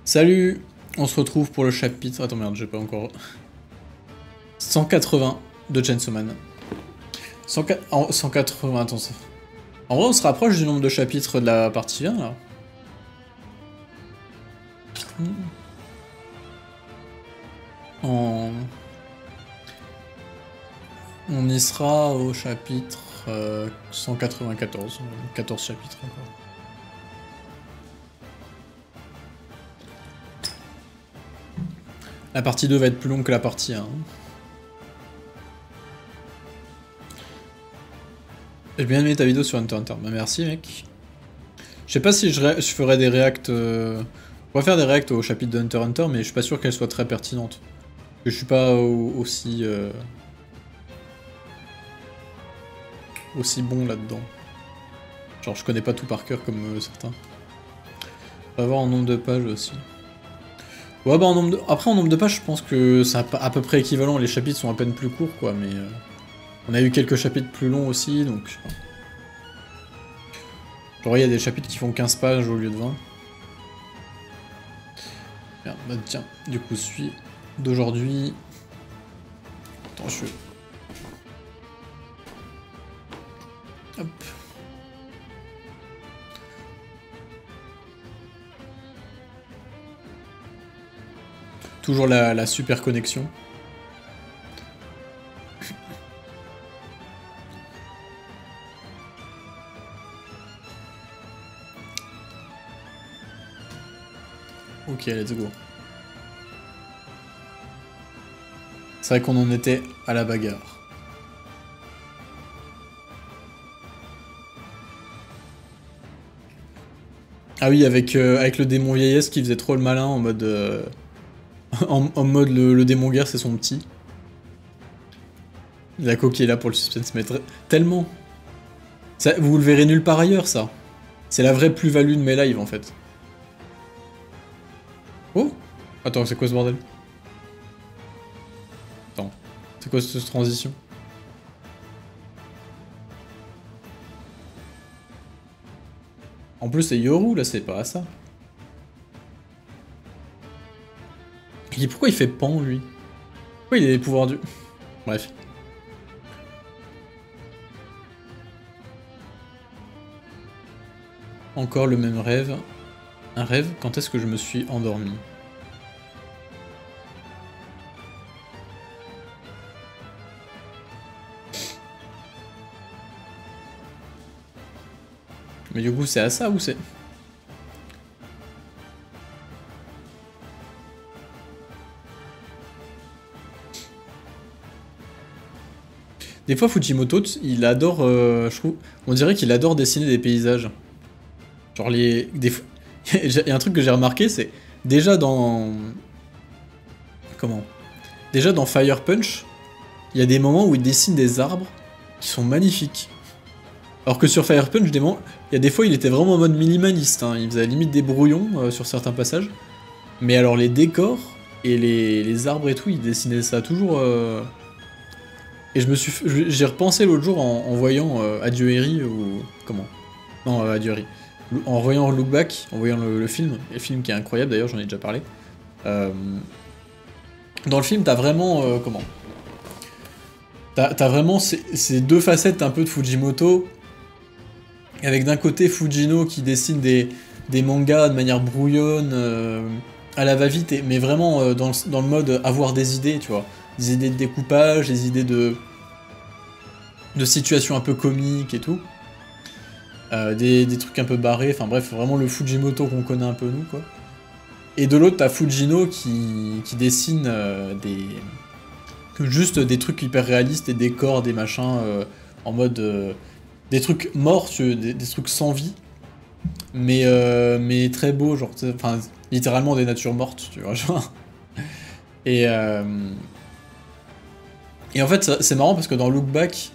Salut, on se retrouve pour le chapitre... Attends merde, j'ai pas encore... 180 de Chainsaw Man. 180, attends ça. En vrai on se rapproche du nombre de chapitres de la partie 1 là. On y sera au chapitre 194, 14 chapitres encore. La partie 2 va être plus longue que la partie 1. J'ai bien aimé ta vidéo sur Hunter x Hunter. Bah merci mec. Je sais pas si je ferai des reacts... On va faire des reacts au chapitre de Hunter x Hunter, mais je suis pas sûr qu'elles soient très pertinentes. Je suis pas aussi bon là-dedans. Genre je connais pas tout par cœur comme certains. On va voir en nombre de pages aussi. Ouais bah après en nombre de pages je pense que c'est à peu près équivalent, les chapitres sont à peine plus courts quoi, mais on a eu quelques chapitres plus longs aussi, donc je sais pas. Genre il y a des chapitres qui font 15 pages au lieu de 20. Merde, bah tiens, du coup celui d'aujourd'hui... Attends, je vais... Hop. Toujours la super connexion. Ok, let's go. C'est vrai qu'on en était à la bagarre. Ah oui, avec le démon vieillesse qui faisait trop le malin en mode... en mode le démon guerre c'est son petit. La qui est là pour le suspense, mais tellement. Ça, vous le verrez nulle part ailleurs ça. C'est la vraie plus-value de mes lives en fait. Oh! Attends, c'est quoi ce bordel? Attends, c'est quoi cette transition? En plus c'est Yoru là, c'est pas ça. Et pourquoi il fait pan lui? Pourquoi il a des pouvoirs du... Bref. Encore le même rêve. Un rêve? Quand est-ce que je me suis endormi? Mais du coup c'est à ça ou c'est... Des fois Fujimoto, il adore, je trouve, on dirait qu'il adore dessiner des paysages. Genre il y a un truc que j'ai remarqué, c'est déjà dans... Comment? Déjà dans Fire Punch, il y a des moments où il dessine des arbres qui sont magnifiques. Alors que sur Fire Punch, il y a des fois il était vraiment en mode minimaliste, hein. Il faisait limite des brouillons sur certains passages. Mais alors les décors et les arbres et tout, il dessinait ça toujours... Et j'ai repensé l'autre jour en voyant Adieu Eri ou... Comment? Non, Adieu Eri. En voyant Look Back, en voyant le film qui est incroyable d'ailleurs, j'en ai déjà parlé. Dans le film, t'as vraiment... comment? T'as vraiment ces deux facettes un peu de Fujimoto, avec d'un côté Fujino qui dessine des mangas de manière brouillonne, à la va-vite, mais vraiment dans le mode avoir des idées, tu vois. Des idées de découpage, des idées de situations un peu comiques et tout. Des trucs un peu barrés, enfin bref, vraiment le Fujimoto qu'on connaît un peu nous, quoi. Et de l'autre, t'as Fujino qui dessine juste des trucs hyper réalistes, des décors, des machins, en mode... des trucs morts, des trucs sans vie, mais très beaux, genre, enfin, littéralement des natures mortes, tu vois, genre. Et en fait, c'est marrant parce que dans Look Back,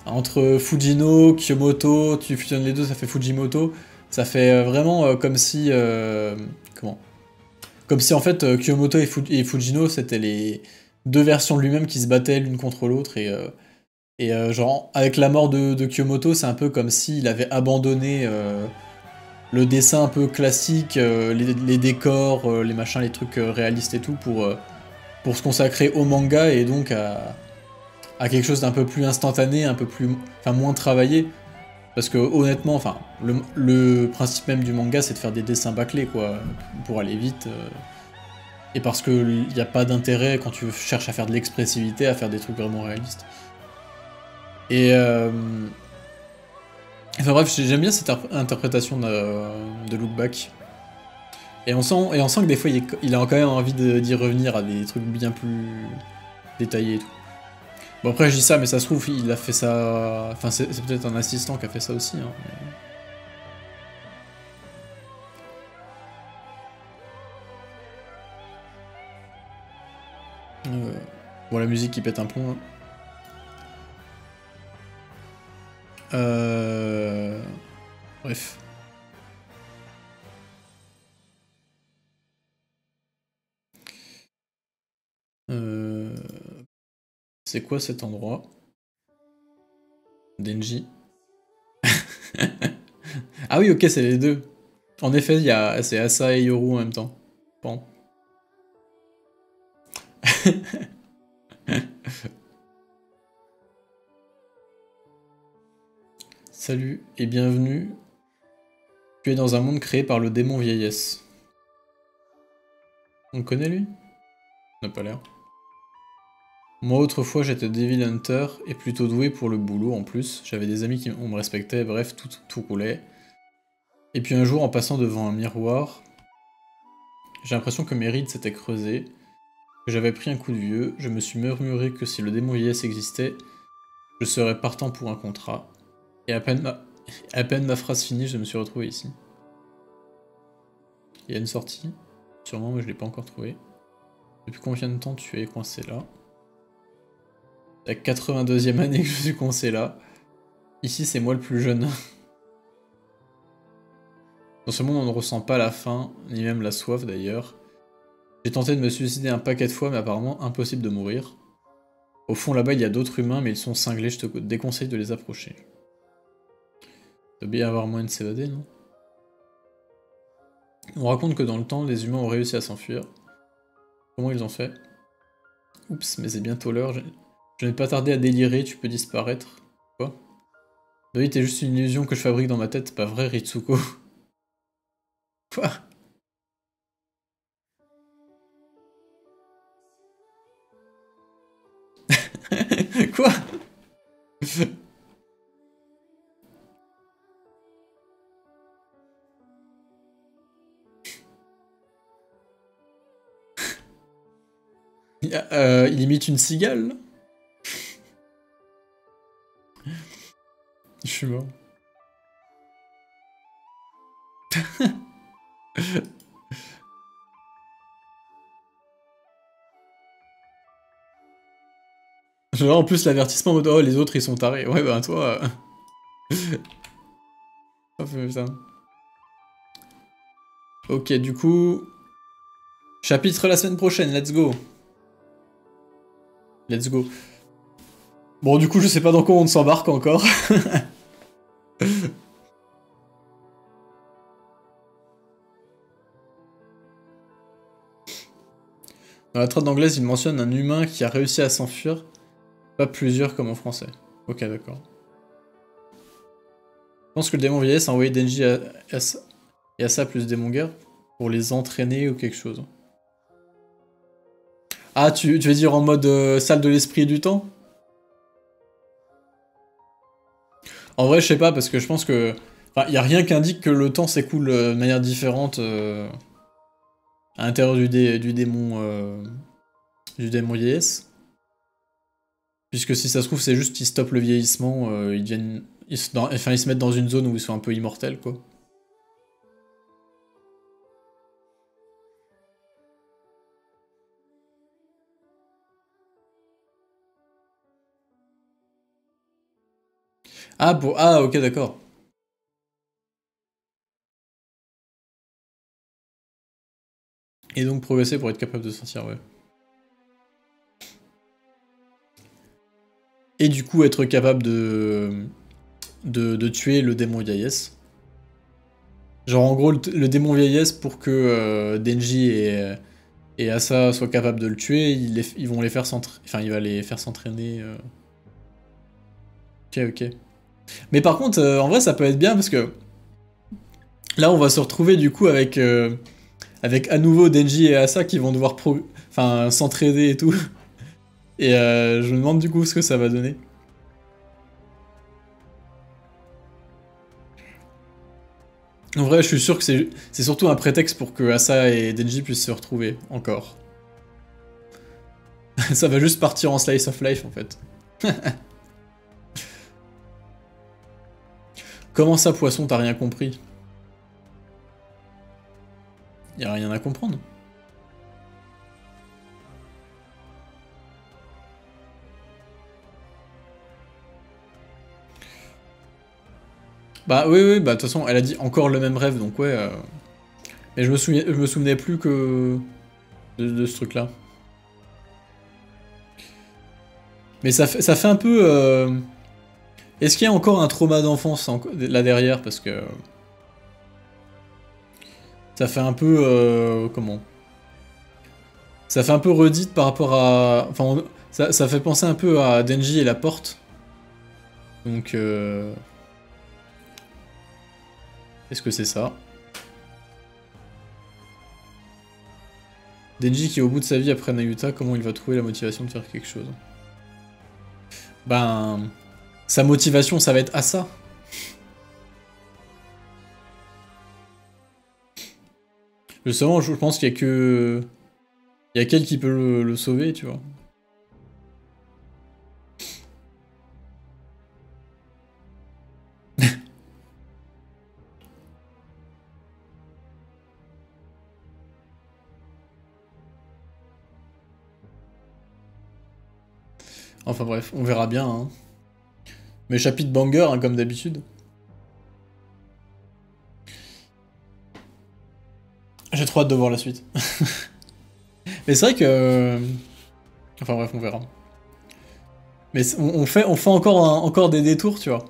entre Fujino, Kyomoto, tu fusionnes les deux, ça fait Fujimoto, ça fait vraiment comme si... comment? Comme si en fait Kyomoto et Fujino, c'était les deux versions de lui-même qui se battaient l'une contre l'autre, et genre, avec la mort de Kyomoto, c'est un peu comme s'il avait abandonné le dessin un peu classique, les décors, les machins, les trucs réalistes et tout, pour se consacrer au manga et donc à quelque chose d'un peu plus instantané, un peu plus, enfin moins travaillé. Parce que honnêtement, enfin, le principe même du manga, c'est de faire des dessins bâclés, quoi, pour aller vite. Et parce qu'il n'y a pas d'intérêt, quand tu cherches à faire de l'expressivité, à faire des trucs vraiment réalistes. Et... Enfin bref, j'aime bien cette interprétation de Look Back. Et on sent que des fois, il a quand même envie d'y revenir à des trucs bien plus détaillés et tout. Bon après, je dis ça, mais ça se trouve, il a fait ça... Enfin, c'est peut-être un assistant qui a fait ça aussi, hein. Bon, la musique qui pète un plomb, hein. Bref. C'est quoi cet endroit? Denji. Ah oui, ok, c'est les deux. En effet, c'est Asa et Yoru en même temps. Bon. Salut et bienvenue. Tu es dans un monde créé par le démon vieillesse. On le connaît lui? N'a pas l'air. Moi autrefois j'étais Devil Hunter et plutôt doué pour le boulot en plus. J'avais des amis qui me respectaient, bref, tout roulait. Et puis un jour en passant devant un miroir, j'ai l'impression que mes rides s'étaient creusées, que j'avais pris un coup de vieux, je me suis murmuré que si le démon vieillesse existait, je serais partant pour un contrat. Et à peine ma phrase finie, je me suis retrouvé ici. Il y a une sortie, sûrement, mais je l'ai pas encore trouvée. Depuis combien de temps tu es coincé là? La 82e année que je suis coincé là. Ici, c'est moi le plus jeune. Dans ce monde, on ne ressent pas la faim, ni même la soif d'ailleurs. J'ai tenté de me suicider un paquet de fois, mais apparemment impossible de mourir. Au fond, là-bas, il y a d'autres humains, mais ils sont cinglés, je te déconseille de les approcher. Il doit bien avoir moyen de s'évader, non? On raconte que dans le temps, les humains ont réussi à s'enfuir. Comment ils ont fait? Oups, mais c'est bientôt l'heure. Je n'ai pas tardé à délirer, tu peux disparaître. Quoi? Bah oui, t'es juste une illusion que je fabrique dans ma tête, pas vrai, Ritsuko? Quoi? Quoi? Il imite une cigale? Je suis mort. Genre en plus l'avertissement en mode oh les autres ils sont tarés. Ouais bah toi... Oh, putain. Ok du coup... Chapitre la semaine prochaine, let's go. Let's go. Bon du coup je sais pas dans quoi on s'embarque encore. Dans la trad anglaise il mentionne un humain qui a réussi à s'enfuir. Pas plusieurs comme en français. Ok d'accord. Je pense que le démon vieillesse a envoyé Denji et Asa plus démon guerre pour les entraîner ou quelque chose. Ah tu veux dire en mode salle de l'esprit et du temps? En vrai, je sais pas, parce que je pense que... Enfin, y a rien qui indique que le temps s'écoule de manière différente à l'intérieur du démon vieillesse. Puisque si ça se trouve, c'est juste qu'ils stoppent le vieillissement, ils deviennent... Enfin, ils se mettent dans une zone où ils sont un peu immortels, quoi. Ah, ah ok, d'accord. Et donc progresser pour être capable de sortir, ouais. Et du coup, être capable de tuer le démon vieillesse. Genre en gros le démon vieillesse pour que Denji et Asa soient capables de le tuer, ils vont les faire s'entraîner. Enfin, il va les faire s'entraîner. Ok, ok. Mais par contre, en vrai, ça peut être bien parce que là, on va se retrouver du coup avec à nouveau Denji et Asa qui vont devoir enfin, s'entraider et tout. Et je me demande du coup ce que ça va donner. En vrai, je suis sûr que c'est surtout un prétexte pour que Asa et Denji puissent se retrouver, encore. Ça va juste partir en slice of life, en fait. Comment ça, poisson, t'as rien compris? Y'a rien à comprendre. Bah oui, oui, bah de toute façon, elle a dit encore le même rêve, donc ouais. Mais je me souvenais plus que de ce truc-là. Mais ça fait un peu... Est-ce qu'il y a encore un trauma d'enfance là derrière? Parce que... Ça fait un peu... comment? Ça fait un peu redite par rapport à... Enfin, ça fait penser un peu à Denji et la porte. Donc... Est-ce que c'est ça? Denji qui est au bout de sa vie après Nayuta, comment il va trouver la motivation de faire quelque chose? Ben... Sa motivation, ça va être à ça. Justement, je pense qu'il y a que... Il y a qu'elle qui peut le sauver, tu vois. Enfin bref, on verra bien. Hein. Mais chapitre banger, hein, comme d'habitude. J'ai trop hâte de voir la suite. Mais c'est vrai que... Enfin bref, on verra. Mais on fait encore des détours, tu vois.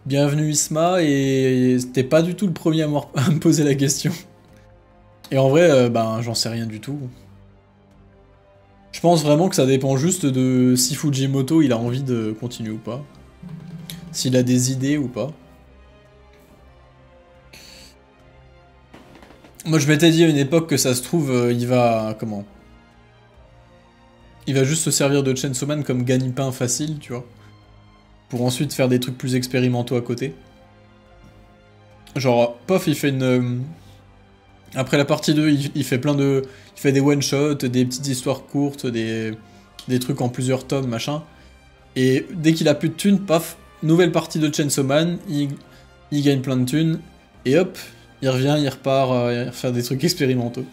Bienvenue Isma, et t'es pas du tout le premier à me poser la question. Et en vrai, ben j'en sais rien du tout. Je pense vraiment que ça dépend juste de si Fujimoto il a envie de continuer ou pas. S'il a des idées ou pas. Moi je m'étais dit à une époque que ça se trouve, il va... Comment? Il va juste se servir de Chainsaw Man comme gagne-pain facile, tu vois. Pour ensuite faire des trucs plus expérimentaux à côté. Genre, pof, il fait une... Après la partie 2, il fait plein de... Il fait des one-shots, des petites histoires courtes, des trucs en plusieurs tomes, machin. Et dès qu'il a plus de thunes, paf, nouvelle partie de Chainsaw Man, il gagne plein de thunes, et hop, il revient, il repart, il va faire des trucs expérimentaux.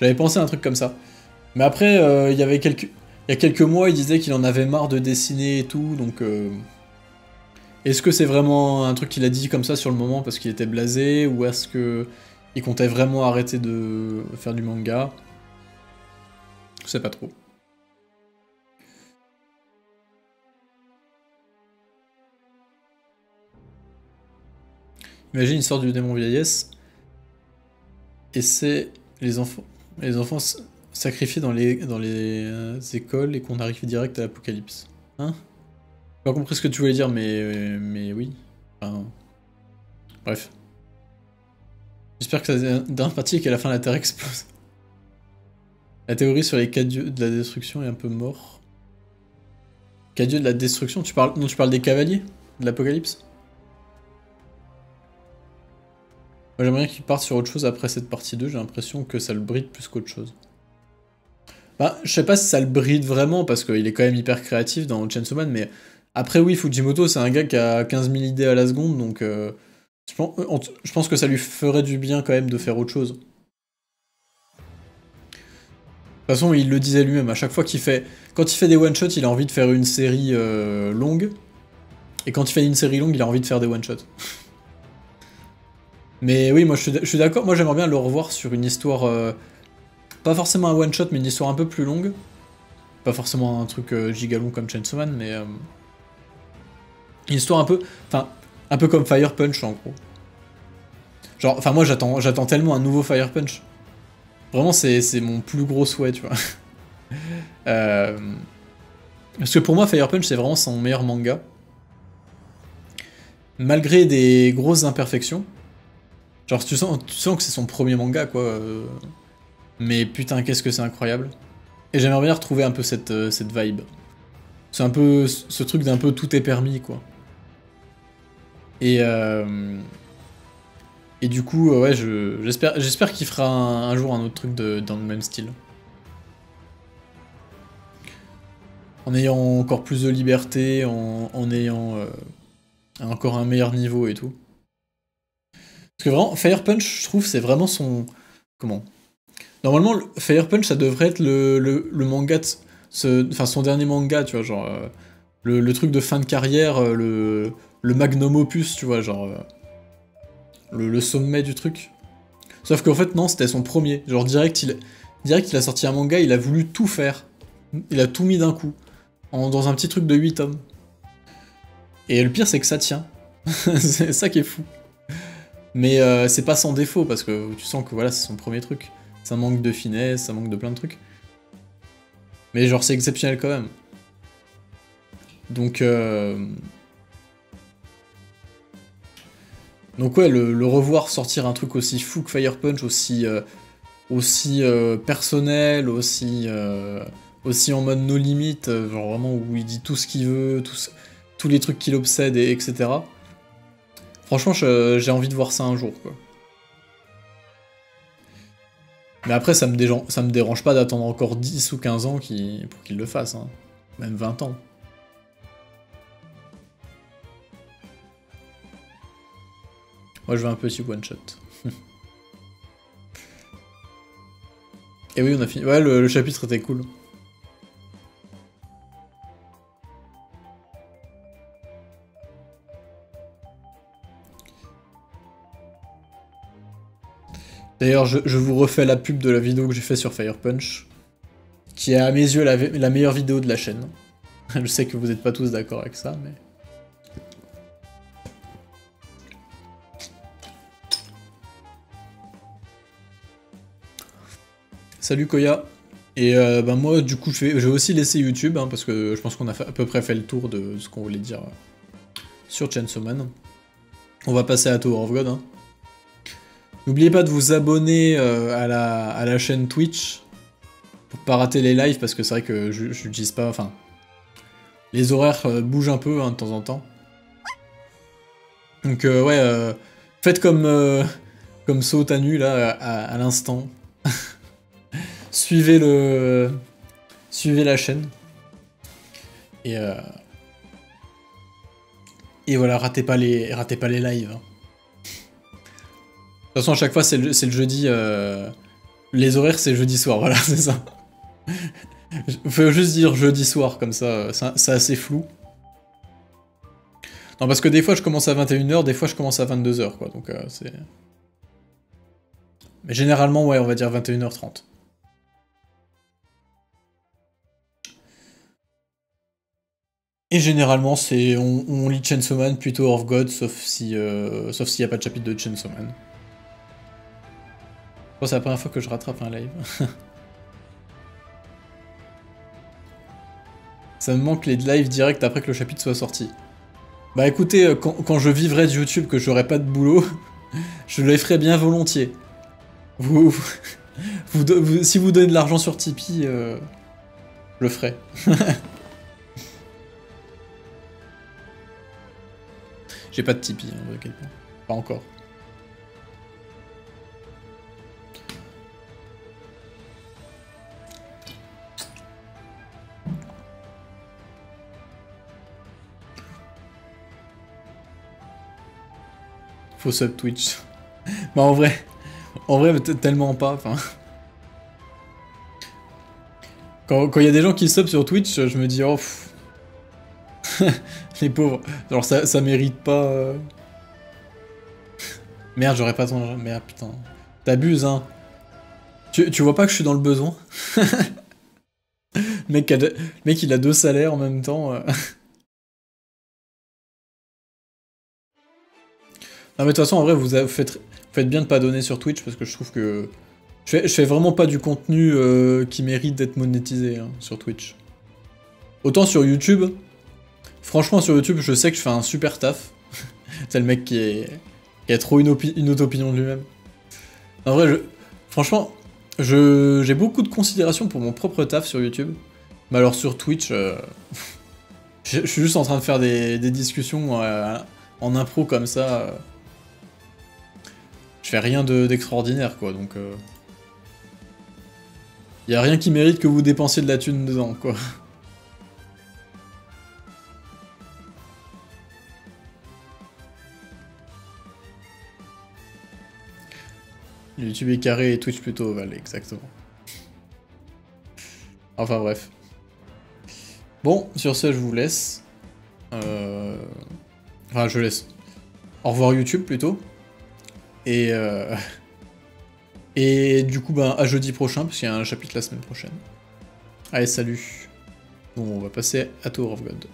J'avais pensé à un truc comme ça. Mais après, il y a quelques mois, il disait qu'il en avait marre de dessiner et tout, donc... Est-ce que c'est vraiment un truc qu'il a dit comme ça sur le moment parce qu'il était blasé, ou est-ce que il comptait vraiment arrêter de faire du manga? Je sais pas trop. Imagine l'histoire du démon vieillesse, et c'est les enfants sacrifiés dans les écoles et qu'on arrive direct à l'apocalypse. Hein? J'ai pas compris ce que tu voulais dire, mais oui. Enfin, bref. J'espère que ça d'empathie et qu'à la fin la Terre explose. La théorie sur les 4 dieux de la destruction est un peu mort. 4 dieux de la destruction, tu parles... Non, tu parles des cavaliers de l'apocalypse? Moi j'aimerais bien qu'ils partent sur autre chose après cette partie 2, j'ai l'impression que ça le bride plus qu'autre chose. Bah, je sais pas si ça le bride vraiment, parce qu'il est quand même hyper créatif dans Chainsaw Man, mais après oui, Fujimoto c'est un gars qui a 15 000 idées à la seconde, donc je pense que ça lui ferait du bien quand même de faire autre chose. De toute façon, il le disait lui-même, à chaque fois qu'il fait... Quand il fait des one-shots, il a envie de faire une série longue, et quand il fait une série longue, il a envie de faire des one-shots. Mais oui, moi je suis d'accord, moi j'aimerais bien le revoir sur une histoire... pas forcément un one-shot, mais une histoire un peu plus longue. Pas forcément un truc giga long comme Chainsaw Man, mais une histoire un peu, enfin, un peu comme Fire Punch en gros. Genre, enfin moi j'attends tellement un nouveau Fire Punch. Vraiment c'est mon plus gros souhait, tu vois. Parce que pour moi Fire Punch c'est vraiment son meilleur manga. Malgré des grosses imperfections. Genre tu sens que c'est son premier manga quoi. Mais putain qu'est-ce que c'est incroyable. Et j'aimerais bien retrouver un peu cette vibe. C'est un peu ce truc d'un peu tout est permis quoi. Et du coup, ouais, j'espère qu'il fera un jour un autre truc dans le même style. En ayant encore plus de liberté, en ayant encore un meilleur niveau et tout. Parce que vraiment, Fire Punch, je trouve, c'est vraiment son... Comment? Normalement, Fire Punch, ça devrait être le manga enfin, son dernier manga, tu vois, genre... le truc de fin de carrière, le magnum opus, tu vois, genre... le sommet du truc. Sauf qu'en fait, non, c'était son premier. Genre, direct, il a sorti un manga, il a voulu tout faire. Il a tout mis d'un coup. Dans un petit truc de 8 tomes. Et le pire, c'est que ça tient. C'est ça qui est fou. Mais c'est pas sans défaut, parce que tu sens que voilà, c'est son premier truc. Ça manque de finesse, ça manque de plein de trucs. Mais genre, c'est exceptionnel quand même. Donc ouais, le revoir sortir un truc aussi fou que Fire Punch, aussi personnel, aussi en mode no limit, genre vraiment où il dit tout ce qu'il veut, tous les trucs qui l'obsèdent, etc. Franchement, j'ai envie de voir ça un jour, quoi. Mais après, ça me dérange pas d'attendre encore 10 ou 15 ans pour qu'il le fasse, hein. Même 20 ans. Moi, je veux un petit one-shot. Et oui, on a fini. Ouais, le chapitre était cool. D'ailleurs, je vous refais la pub de la vidéo que j'ai fait sur Fire Punch, qui est à mes yeux la meilleure vidéo de la chaîne. Je sais que vous n'êtes pas tous d'accord avec ça, mais... Salut Koya. Et ben moi, du coup, je vais aussi laisser YouTube, hein, parce que je pense qu'on a à peu près fait le tour de ce qu'on voulait dire sur Chainsaw Man. On va passer à Tower of God. Hein. N'oubliez pas de vous abonner à la chaîne Twitch pour pas rater les lives, parce que c'est vrai que je n'utilise pas... Enfin, les horaires bougent un peu hein, de temps en temps. Donc ouais, faites comme Sautanu là, à l'instant. Suivez la chaîne. Et voilà, ratez pas les lives. Hein. De toute façon, à chaque fois, c'est le jeudi. Les horaires, c'est jeudi soir, voilà, c'est ça. Faut juste dire jeudi soir, comme ça, c'est assez flou. Non, parce que des fois, je commence à 21h, des fois, je commence à 22h, quoi, donc c'est... Mais généralement, ouais, on va dire 21h30. Et généralement, on lit Chainsaw Man plutôt of God, sauf s'il n'y a pas de chapitre de Chainsaw Man. Bon, c'est la première fois que je rattrape un live. Ça me manque les lives directs après que le chapitre soit sorti. Bah écoutez, quand je vivrai de YouTube, que j'aurai pas de boulot, je les ferai bien volontiers. Si vous donnez de l'argent sur Tipeee, je le ferai. J'ai pas de Tipeee, hein, pas encore. Faut sub Twitch. Bah en vrai tellement pas, enfin... Quand il y a des gens qui sub sur Twitch, je me dis, oh... Les pauvres, genre ça mérite pas... Merde, j'aurais pas ton... Merde, putain. T'abuses, hein. Tu vois pas que je suis dans le besoin? Mec, il a 2 salaires en même temps. Non mais de toute façon, en vrai, vous faites bien de pas donner sur Twitch, parce que je trouve que... Je fais vraiment pas du contenu qui mérite d'être monétisé hein, sur Twitch. Autant sur YouTube, franchement sur YouTube, je sais que je fais un super taf. C'est le mec qui a trop une autre opinion de lui-même. En vrai, franchement, j'ai beaucoup de considération pour mon propre taf sur YouTube. Mais alors sur Twitch, je suis juste en train de faire des discussions en impro comme ça. Je fais rien d'extraordinaire quoi, donc... Y a rien qui mérite que vous dépensiez de la thune dedans, quoi. YouTube est carré et Twitch plutôt ovale, exactement. Enfin bref. Bon, sur ce, je vous laisse. Enfin, je laisse. Au revoir YouTube, plutôt. Et... Et du coup, ben, à jeudi prochain, parce qu'il y a un chapitre la semaine prochaine. Allez, salut. Bon, on va passer à Tower of God.